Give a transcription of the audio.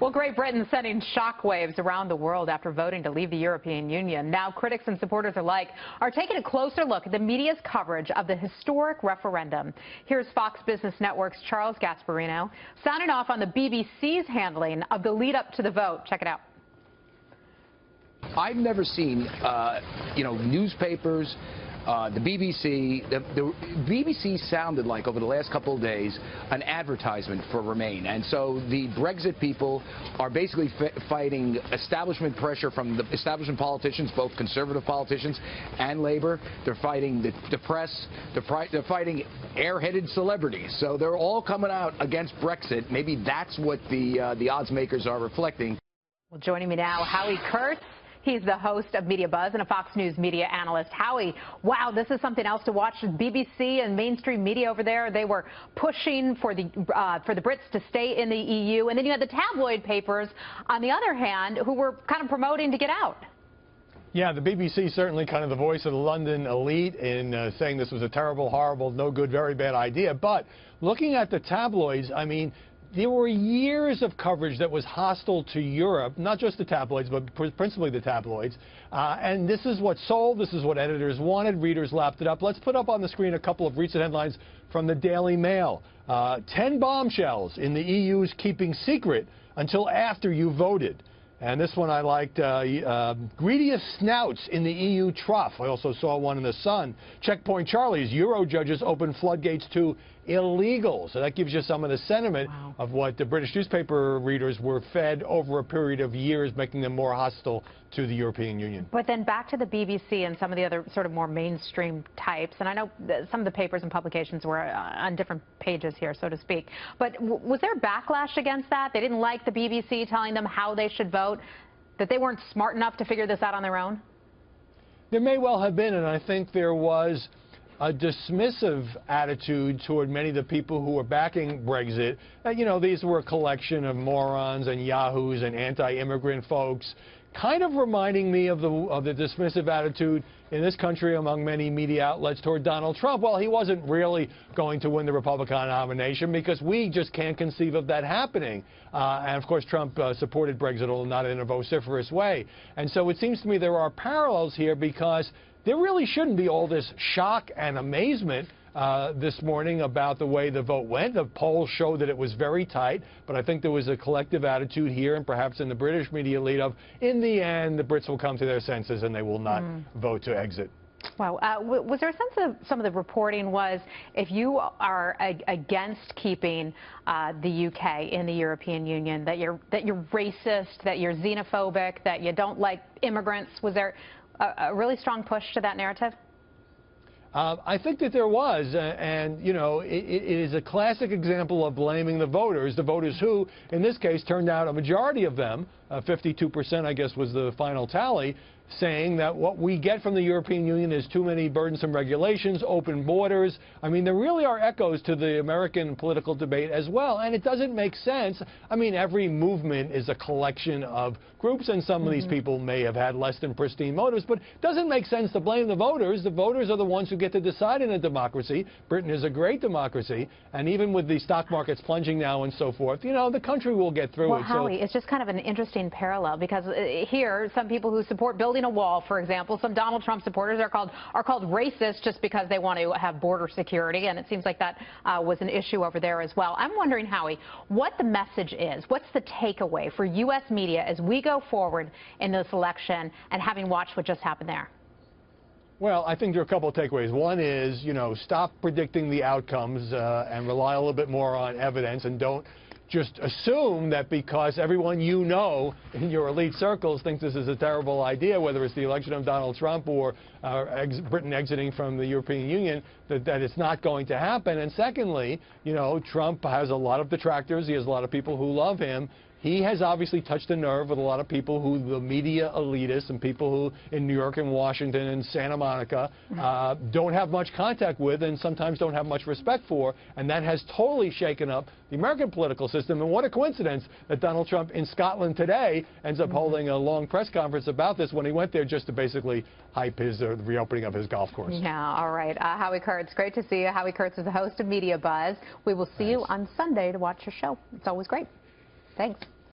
Well, Great Britain sending shockwaves around the world after voting to leave the European Union. Now critics and supporters alike are taking a closer look at the media's coverage of the historic referendum. Here's Fox Business Network's Charles Gasparino sounding off on the BBC's handling of the lead up to the vote. Check it out. I've never seen, newspapers, the BBC. The BBC sounded like, over the last couple of days, an advertisement for Remain. And so the Brexit people are basically fighting establishment pressure from the establishment politicians, both conservative politicians and Labour. They're fighting the press. They're fighting airheaded celebrities. So they're all coming out against Brexit. Maybe that's what the odds makers are reflecting. Well, joining me now, Howard Kurtz. He's the host of MediaBuzz and a Fox News media analyst. Howie, wow, this is something else to watch. BBC and mainstream media over there, they were pushing for the Brits to stay in the EU. And then you had the tabloid papers, on the other hand, who were kind of promoting to get out. Yeah, the BBC certainly kind of the voice of the London elite in saying this was a terrible, horrible, no good, very bad idea. But looking at the tabloids, I mean, there were years of coverage that was hostile to Europe, not just the tabloids, but principally the tabloids. And this is what sold. This is what editors wanted. Readers lapped it up. Let's put up on the screen a couple of recent headlines from the Daily Mail. 10 bombshells in the EU's keeping secret until after you voted. And this one I liked, greediest snouts in the EU trough. I also saw one in the Sun. Checkpoint Charlie's Euro judges open floodgates to illegals. So that gives you some of the sentiment of what the British newspaper readers were fed over a period of years, making them more hostile to the European Union. But then back to the BBC and some of the other sort of more mainstream types. And I know some of the papers and publications were on different pages here, so to speak. But was there backlash against that? They didn't like the BBC telling them how they should vote, that they weren't smart enough to figure this out on their own? There may well have been, and I think there was a dismissive attitude toward many of the people who were backing Brexit. These were a collection of morons and yahoos and anti-immigrant folks, kind of reminding me of the dismissive attitude in this country among many media outlets toward Donald Trump. Well, he wasn't really going to win the Republican nomination because we just can't conceive of that happening. And, of course, Trump supported Brexit, although not in a vociferous way. And so it seems to me there are parallels here because there really shouldn't be all this shock and amazement this morning about the way the vote went. The polls showed that it was very tight, but I think there was a collective attitude here and perhaps in the British media lead of, in the end, the Brits will come to their senses and they will not vote to exit. Wow. Was there a sense of some of the reporting was if you are against keeping the UK in the European Union, that you're racist, that you're xenophobic, that you don't like immigrants? Was there a really strong push to that narrative? I think that there was, and, it is a classic example of blaming the voters who, in this case, turned out a majority of them, 52%, I guess, was the final tally, saying that what we get from the European Union is too many burdensome regulations, open borders. I mean, there really are echoes to the American political debate as well, and it doesn't make sense. I mean, every movement is a collection of groups, and some of these people may have had less than pristine motives, but it doesn't make sense to blame the voters. The voters are the ones who get to decide in a democracy. Britain is a great democracy, and even with the stock markets plunging now and so forth, the country will get through it. Well, Howie, it's just kind of an interesting parallel because here, some people who support building a wall, for example, some Donald Trump supporters are called racist just because they want to have border security, and it seems like that was an issue over there as well. I'm wondering, Howie, what the message is. What's the takeaway for U.S. media as we go forward in this election and having watched what just happened there? Well, I think there are a couple of takeaways. One is, stop predicting the outcomes and rely a little bit more on evidence, and don't just assume that because everyone in your elite circles thinks this is a terrible idea, whether it's the election of Donald Trump or Britain exiting from the European Union, that it's not going to happen. And secondly, Trump has a lot of detractors. He has a lot of people who love him. He has obviously touched a nerve with a lot of people who, the media elitists and people who in New York and Washington and Santa Monica don't have much contact with and sometimes don't have much respect for, and that has totally shaken up the American political system. And what a coincidence that Donald Trump in Scotland today ends up holding a long press conference about this when he went there just to basically hype his reopening of his golf course. Yeah, all right. Howard Kurtz, great to see you. Howard Kurtz is the host of MediaBuzz. We will see you on Sunday to watch your show. It's always great. Thanks.